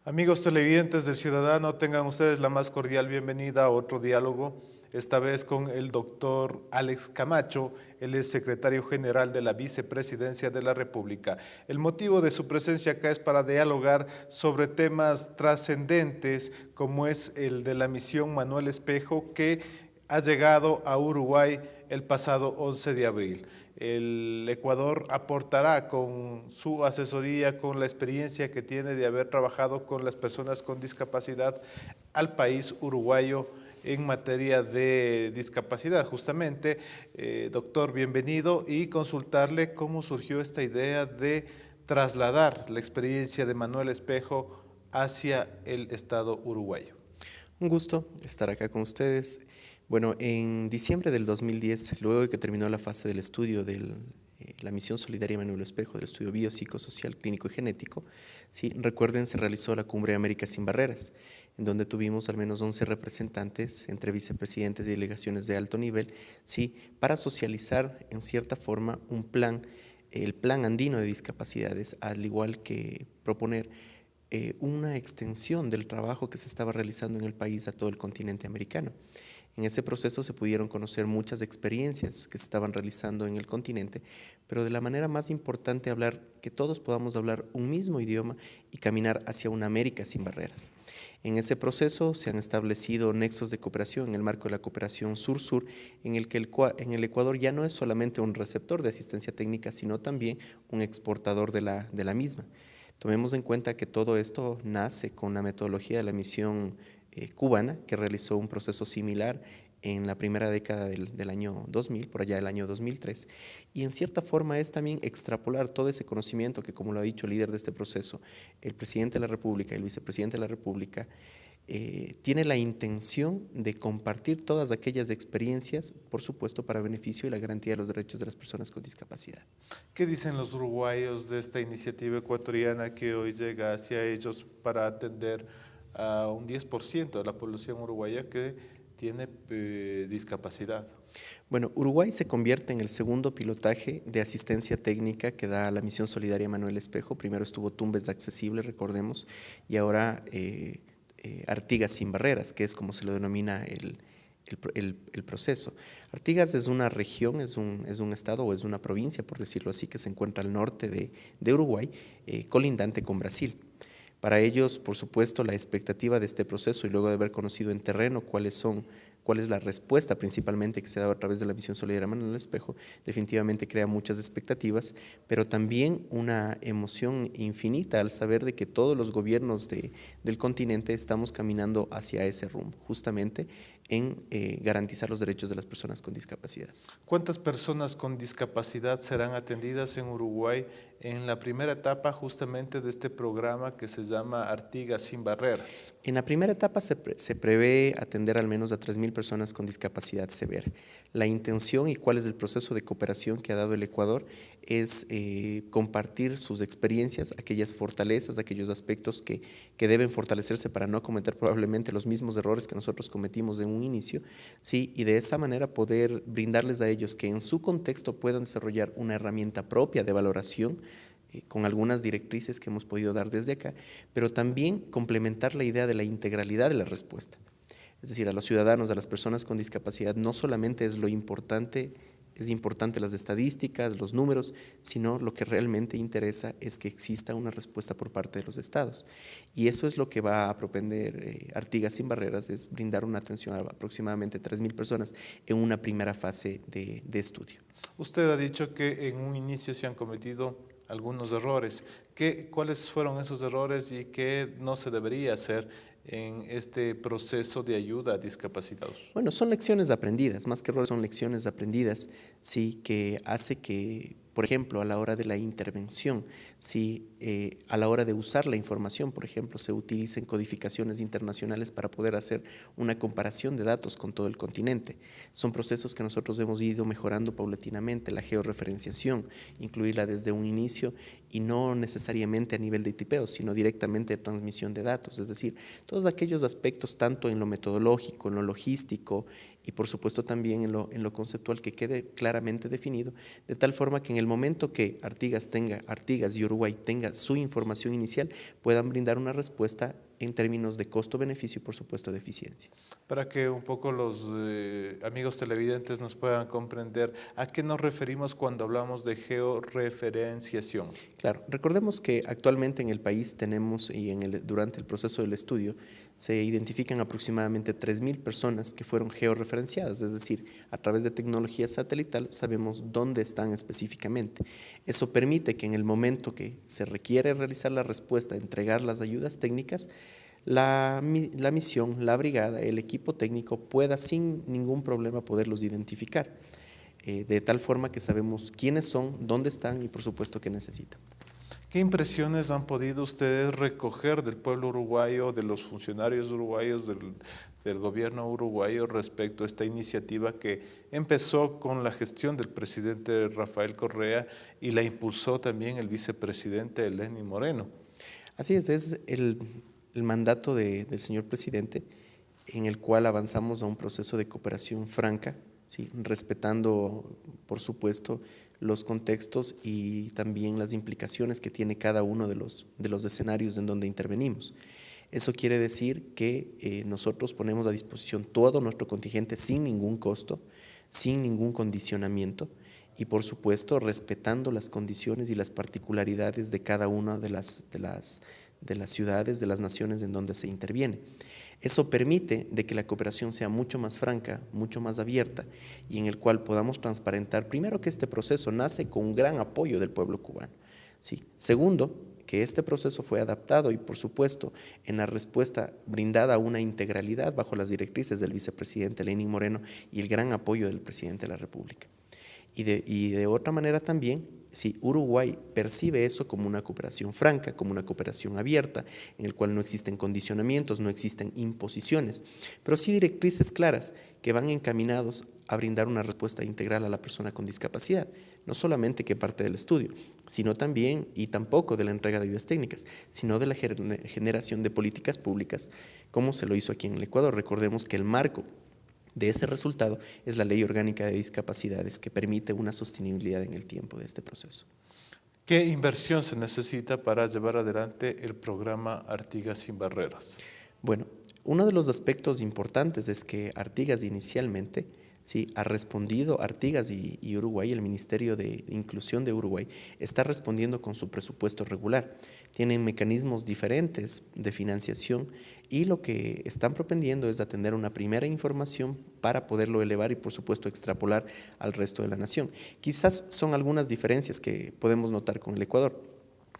Amigos televidentes del Ciudadano, tengan ustedes la más cordial bienvenida a otro diálogo, esta vez con el doctor Alex Camacho, él es secretario general de la Vicepresidencia de la República. El motivo de su presencia acá es para dialogar sobre temas trascendentes como es el de la misión Manuel Espejo que ha llegado a Uruguay el pasado 11 de abril. El Ecuador aportará con su asesoría, con la experiencia que tiene de haber trabajado con las personas con discapacidad al país uruguayo en materia de discapacidad. Justamente, doctor, bienvenido y consultarle cómo surgió esta idea de trasladar la experiencia de Manuel Espejo hacia el Estado uruguayo. Un gusto estar acá con ustedes. Bueno, en diciembre del 2010, luego de que terminó la fase del estudio de la misión solidaria Manuel Espejo, del estudio biopsicosocial, clínico y genético, sí, recuerden, se realizó la Cumbre de América Sin Barreras, en donde tuvimos al menos 11 representantes entre vicepresidentes y delegaciones de alto nivel, sí, para socializar en cierta forma un plan, el Plan Andino de Discapacidades, al igual que proponer una extensión del trabajo que se estaba realizando en el país a todo el continente americano. En ese proceso se pudieron conocer muchas experiencias que se estaban realizando en el continente, pero de la manera más importante hablar, que todos podamos hablar un mismo idioma y caminar hacia una América sin barreras. En ese proceso se han establecido nexos de cooperación en el marco de la cooperación sur-sur, en el que en el Ecuador ya no es solamente un receptor de asistencia técnica, sino también un exportador de la misma. Tomemos en cuenta que todo esto nace con la metodología de la misión cubana, que realizó un proceso similar en la primera década del año 2000, por allá del año 2003, y en cierta forma es también extrapolar todo ese conocimiento que, como lo ha dicho el líder de este proceso, el presidente de la República y el vicepresidente de la República, tiene la intención de compartir todas aquellas experiencias, por supuesto, para beneficio y la garantía de los derechos de las personas con discapacidad. ¿Qué dicen los uruguayos de esta iniciativa ecuatoriana que hoy llega hacia ellos para atender a un 10% de la población uruguaya que tiene discapacidad? Bueno, Uruguay se convierte en el segundo pilotaje de asistencia técnica que da la misión solidaria Manuel Espejo. Primero estuvo Tumbes de Accesible, recordemos, y ahora Artigas Sin Barreras, que es como se lo denomina el proceso. Artigas es una región, es un estado o es una provincia, por decirlo así, que se encuentra al norte de Uruguay, colindante con Brasil. Para ellos, por supuesto, la expectativa de este proceso y luego de haber conocido en terreno cuál es la respuesta principalmente que se ha dado a través de la misión solidaria Manuel Espejo, definitivamente crea muchas expectativas, pero también una emoción infinita al saber de que todos los gobiernos del continente estamos caminando hacia ese rumbo, justamente en garantizar los derechos de las personas con discapacidad. ¿Cuántas personas con discapacidad serán atendidas en Uruguay en la primera etapa justamente de este programa que se llama Artigas Sin Barreras? En la primera etapa se prevé atender al menos a 3.000 personas con discapacidad severa. La intención y cuál es el proceso de cooperación que ha dado el Ecuador es compartir sus experiencias, aquellas fortalezas, aquellos aspectos que deben fortalecerse para no cometer probablemente los mismos errores que nosotros cometimos en un inicio, ¿sí? Y de esa manera poder brindarles a ellos que en su contexto puedan desarrollar una herramienta propia de valoración con algunas directrices que hemos podido dar desde acá, pero también complementar la idea de la integralidad de la respuesta. Es decir, a los ciudadanos, a las personas con discapacidad, no solamente es importante las estadísticas, los números, sino lo que realmente interesa es que exista una respuesta por parte de los estados. Y eso es lo que va a propender Artigas Sin Barreras, es brindar una atención a aproximadamente 3.000 personas en una primera fase de estudio. Usted ha dicho que en un inicio se han cometido algunos errores. ¿Cuáles fueron esos errores y qué no se debería hacer en este proceso de ayuda a discapacitados? Bueno, son lecciones aprendidas, más que errores, son lecciones aprendidas, sí, que hace que, por ejemplo, a la hora de la intervención, sí, a la hora de usar la información, por ejemplo, se utilicen codificaciones internacionales para poder hacer una comparación de datos con todo el continente. Son procesos que nosotros hemos ido mejorando paulatinamente, la georreferenciación, incluirla desde un inicio y no necesariamente a nivel de tipeo, sino directamente de transmisión de datos. Es decir, todos aquellos aspectos, tanto en lo metodológico, en lo logístico y por supuesto también en lo conceptual, que quede claramente definido, de tal forma que en el momento que Artigas y Uruguay tenga su información inicial, puedan brindar una respuesta en términos de costo-beneficio y por supuesto de eficiencia. Para que un poco los amigos televidentes nos puedan comprender a qué nos referimos cuando hablamos de georreferenciación. Claro, recordemos que actualmente en el país tenemos, y durante el proceso del estudio, se identifican aproximadamente 3.000 personas que fueron georreferenciadas, es decir, a través de tecnología satelital sabemos dónde están específicamente. Eso permite que en el momento que se requiere realizar la respuesta, entregar las ayudas técnicas, la misión, la brigada, el equipo técnico pueda sin ningún problema poderlos identificar, de tal forma que sabemos quiénes son, dónde están y por supuesto qué necesitan. ¿Qué impresiones han podido ustedes recoger del pueblo uruguayo, de los funcionarios uruguayos, del gobierno uruguayo respecto a esta iniciativa que empezó con la gestión del presidente Rafael Correa y la impulsó también el vicepresidente Lenín Moreno? Así es el mandato del señor presidente, en el cual avanzamos a un proceso de cooperación franca, ¿sí? Respetando, por supuesto, los contextos y también las implicaciones que tiene cada uno de los escenarios en donde intervenimos. Eso quiere decir que nosotros ponemos a disposición todo nuestro contingente sin ningún costo, sin ningún condicionamiento y, por supuesto, respetando las condiciones y las particularidades de cada una de las ciudades, de las naciones en donde se interviene. Eso permite de que la cooperación sea mucho más franca, mucho más abierta y en el cual podamos transparentar, primero, que este proceso nace con un gran apoyo del pueblo cubano. ¿Sí? Segundo, que este proceso fue adaptado y, por supuesto, en la respuesta brindada a una integralidad bajo las directrices del vicepresidente Lenín Moreno y el gran apoyo del presidente de la República. Y de otra manera también, si Uruguay percibe eso como una cooperación franca, como una cooperación abierta, en el cual no existen condicionamientos, no existen imposiciones, pero sí directrices claras que van encaminados a brindar una respuesta integral a la persona con discapacidad, no solamente que parte del estudio, sino también y tampoco de la entrega de ayudas técnicas, sino de la generación de políticas públicas, como se lo hizo aquí en el Ecuador. Recordemos que el marco de ese resultado es la Ley Orgánica de Discapacidades, que permite una sostenibilidad en el tiempo de este proceso. ¿Qué inversión se necesita para llevar adelante el programa Artigas sin Barreras? Bueno, uno de los aspectos importantes es que Artigas inicialmente, sí, ha respondido, Artigas y Uruguay, el Ministerio de Inclusión de Uruguay, está respondiendo con su presupuesto regular. Tienen mecanismos diferentes de financiación y lo que están propendiendo es atender una primera información para poderlo elevar y, por supuesto, extrapolar al resto de la nación. Quizás son algunas diferencias que podemos notar con el Ecuador,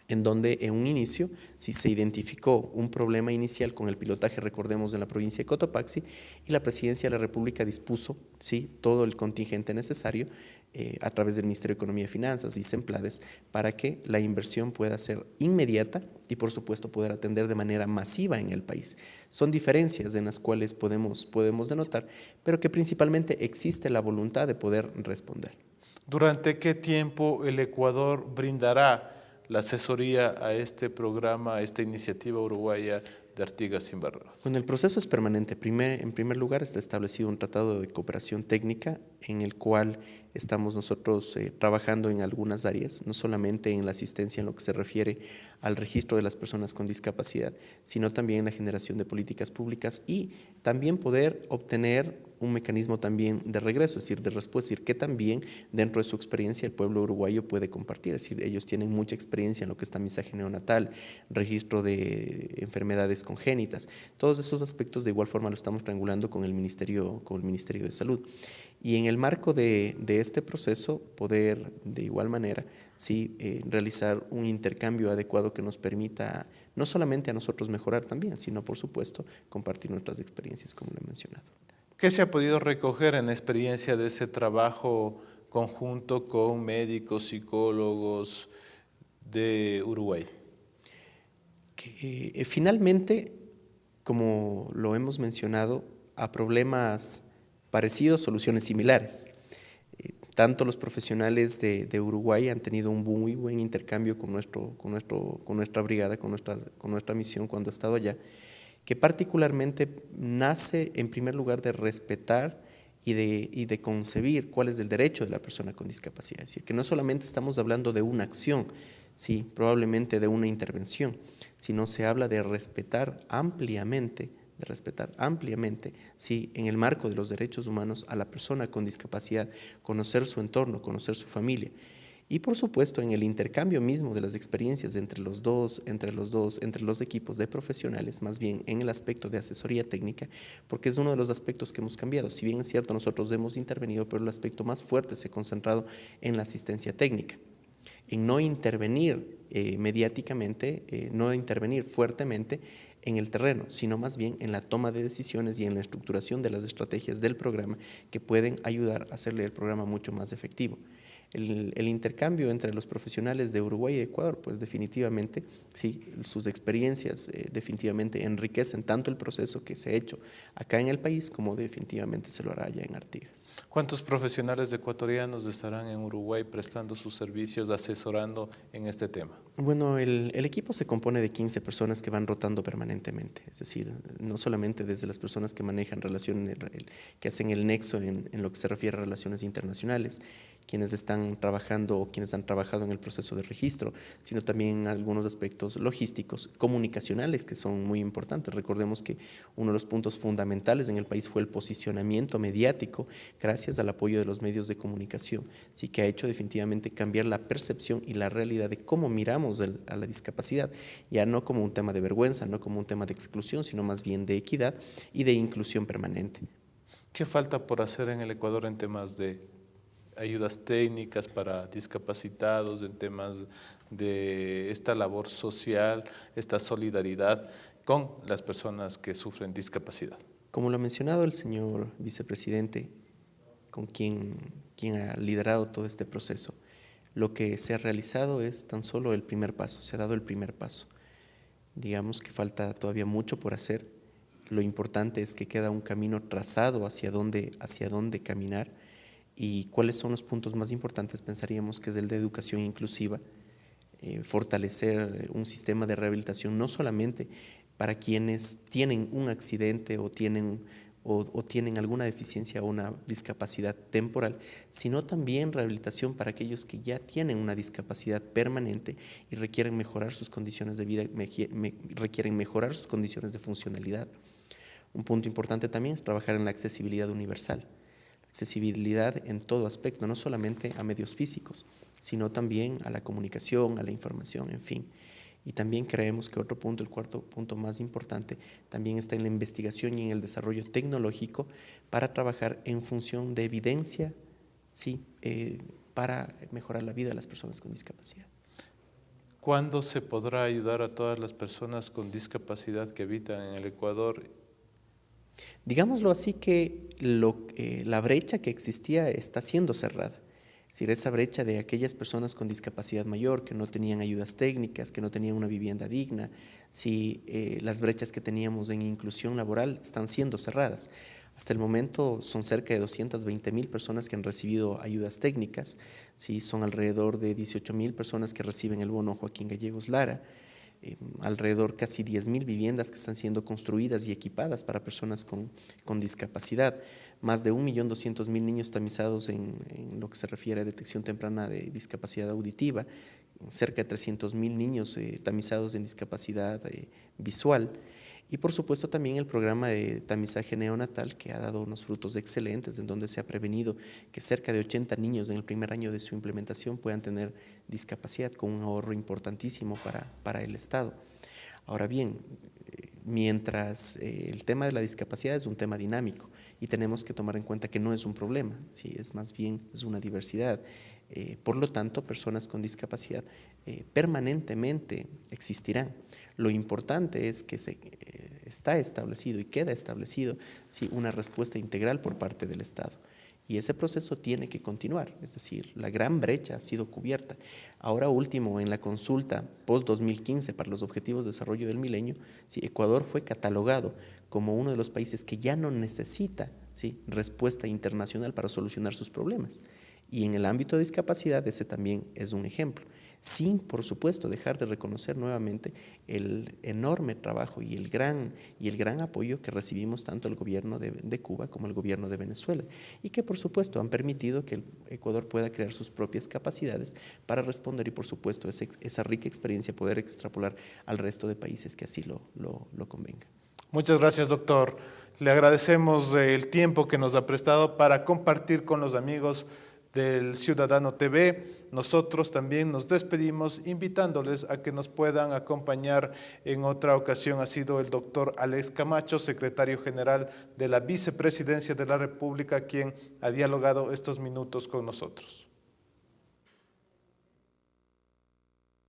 en donde en un inicio sí se identificó un problema inicial con el pilotaje, recordemos, en la provincia de Cotopaxi, y la Presidencia de la República dispuso, sí, todo el contingente necesario a través del Ministerio de Economía y Finanzas y SEMPLADES para que la inversión pueda ser inmediata y, por supuesto, poder atender de manera masiva en el país. Son diferencias en las cuales podemos denotar, pero que principalmente existe la voluntad de poder responder. ¿Durante qué tiempo el Ecuador brindará la asesoría a este programa, a esta iniciativa uruguaya de Artigas sin Barreras? Bueno, el proceso es permanente. En primer lugar, está establecido un tratado de cooperación técnica en el cual estamos nosotros trabajando en algunas áreas, no solamente en la asistencia en lo que se refiere al registro de las personas con discapacidad, sino también en la generación de políticas públicas y también poder obtener un mecanismo también de regreso, es decir, de respuesta, es decir, que también dentro de su experiencia el pueblo uruguayo puede compartir, es decir, ellos tienen mucha experiencia en lo que es tamizaje neonatal, registro de enfermedades congénitas, todos esos aspectos de igual forma lo estamos triangulando con el Ministerio de Salud. Y en el marco de este proceso, poder de igual manera sí, realizar un intercambio adecuado que nos permita no solamente a nosotros mejorar también, sino por supuesto compartir nuestras experiencias, como lo he mencionado. ¿Qué se ha podido recoger en la experiencia de ese trabajo conjunto con médicos, psicólogos de Uruguay? Que finalmente, como lo hemos mencionado, a problemas parecidos, soluciones similares. Tanto los profesionales de Uruguay han tenido un muy buen intercambio con nuestra brigada, con nuestra misión cuando ha estado allá, que particularmente nace en primer lugar de respetar y de concebir cuál es el derecho de la persona con discapacidad. Es decir, que no solamente estamos hablando de una acción, sí, probablemente de una intervención, sino se habla de respetar ampliamente, sí, en el marco de los derechos humanos a la persona con discapacidad, conocer su entorno, conocer su familia. Y por supuesto, en el intercambio mismo de las experiencias entre los equipos de profesionales, más bien en el aspecto de asesoría técnica, porque es uno de los aspectos que hemos cambiado. Si bien es cierto, nosotros hemos intervenido, pero el aspecto más fuerte se ha concentrado en la asistencia técnica, en no intervenir mediáticamente, no intervenir fuertemente en el terreno, sino más bien en la toma de decisiones y en la estructuración de las estrategias del programa que pueden ayudar a hacerle el programa mucho más efectivo. El intercambio entre los profesionales de Uruguay y Ecuador, pues definitivamente, sí, sus experiencias definitivamente enriquecen tanto el proceso que se ha hecho acá en el país como definitivamente se lo hará allá en Artigas. ¿Cuántos profesionales ecuatorianos estarán en Uruguay prestando sus servicios, asesorando en este tema? Bueno, el equipo se compone de 15 personas que van rotando permanentemente, es decir, no solamente desde las personas que manejan relaciones, que hacen el nexo en lo que se refiere a relaciones internacionales, quienes están trabajando o quienes han trabajado en el proceso de registro, sino también algunos aspectos logísticos, comunicacionales, que son muy importantes. Recordemos que uno de los puntos fundamentales en el país fue el posicionamiento mediático gracias al apoyo de los medios de comunicación, sí, que ha hecho definitivamente cambiar la percepción y la realidad de cómo miramos a la discapacidad, ya no como un tema de vergüenza, no como un tema de exclusión, sino más bien de equidad y de inclusión permanente. ¿Qué falta por hacer en el Ecuador en temas de ayudas técnicas para discapacitados, en temas de esta labor social, esta solidaridad con las personas que sufren discapacidad? Como lo ha mencionado el señor vicepresidente, con quien ha liderado todo este proceso, lo que se ha realizado es tan solo el primer paso, se ha dado el primer paso. Digamos que falta todavía mucho por hacer. Lo importante es que queda un camino trazado hacia dónde caminar y cuáles son los puntos más importantes. Pensaríamos que es el de educación inclusiva, fortalecer un sistema de rehabilitación no solamente para quienes tienen un accidente o tienen alguna deficiencia o una discapacidad temporal, sino también rehabilitación para aquellos que ya tienen una discapacidad permanente y requieren mejorar sus condiciones de vida, requieren mejorar sus condiciones de funcionalidad. Un punto importante también es trabajar en la accesibilidad universal, accesibilidad en todo aspecto, no solamente a medios físicos, sino también a la comunicación, a la información, en fin. Y también creemos que otro punto, el cuarto punto más importante, también está en la investigación y en el desarrollo tecnológico para trabajar en función de evidencia, sí, para mejorar la vida de las personas con discapacidad. ¿Cuándo se podrá ayudar a todas las personas con discapacidad que habitan en el Ecuador? Digámoslo así que la brecha que existía está siendo cerrada. Es decir, esa brecha de aquellas personas con discapacidad mayor que no tenían ayudas técnicas, que no tenían una vivienda digna, si las brechas que teníamos en inclusión laboral están siendo cerradas. Hasta el momento son cerca de 220.000 personas que han recibido ayudas técnicas, sí, son alrededor de 18.000 personas que reciben el bono Joaquín Gallegos Lara, alrededor casi 10.000 viviendas que están siendo construidas y equipadas para personas con discapacidad, más de 1.200.000 niños tamizados en lo que se refiere a detección temprana de discapacidad auditiva, cerca de 300.000 niños tamizados en discapacidad visual. Y por supuesto también el programa de tamizaje neonatal que ha dado unos frutos excelentes en donde se ha prevenido que cerca de 80 niños en el primer año de su implementación puedan tener discapacidad con un ahorro importantísimo para el Estado. Ahora bien, mientras el tema de la discapacidad es un tema dinámico y tenemos que tomar en cuenta que no es un problema, ¿sí? Es más bien es una diversidad. Por lo tanto, personas con discapacidad permanentemente existirán. Lo importante es que está establecido y queda establecido, ¿sí?, una respuesta integral por parte del Estado. Y ese proceso tiene que continuar, es decir, la gran brecha ha sido cubierta. Ahora último, en la consulta post-2015 para los Objetivos de Desarrollo del Milenio, ¿sí?, Ecuador fue catalogado como uno de los países que ya no necesita, ¿sí?, respuesta internacional para solucionar sus problemas. Y en el ámbito de discapacidad ese también es un ejemplo, sin, por supuesto, dejar de reconocer nuevamente el enorme trabajo y el gran apoyo que recibimos tanto el gobierno de Cuba como el gobierno de Venezuela, y que, por supuesto, han permitido que el Ecuador pueda crear sus propias capacidades para responder y, por supuesto, esa rica experiencia poder extrapolar al resto de países que así lo convenga. Muchas gracias, doctor. Le agradecemos el tiempo que nos ha prestado para compartir con los amigos del Ciudadano TV. Nosotros también nos despedimos invitándoles a que nos puedan acompañar en otra ocasión. Ha sido el doctor Alex Camacho, secretario general de la Vicepresidencia de la República, quien ha dialogado estos minutos con nosotros.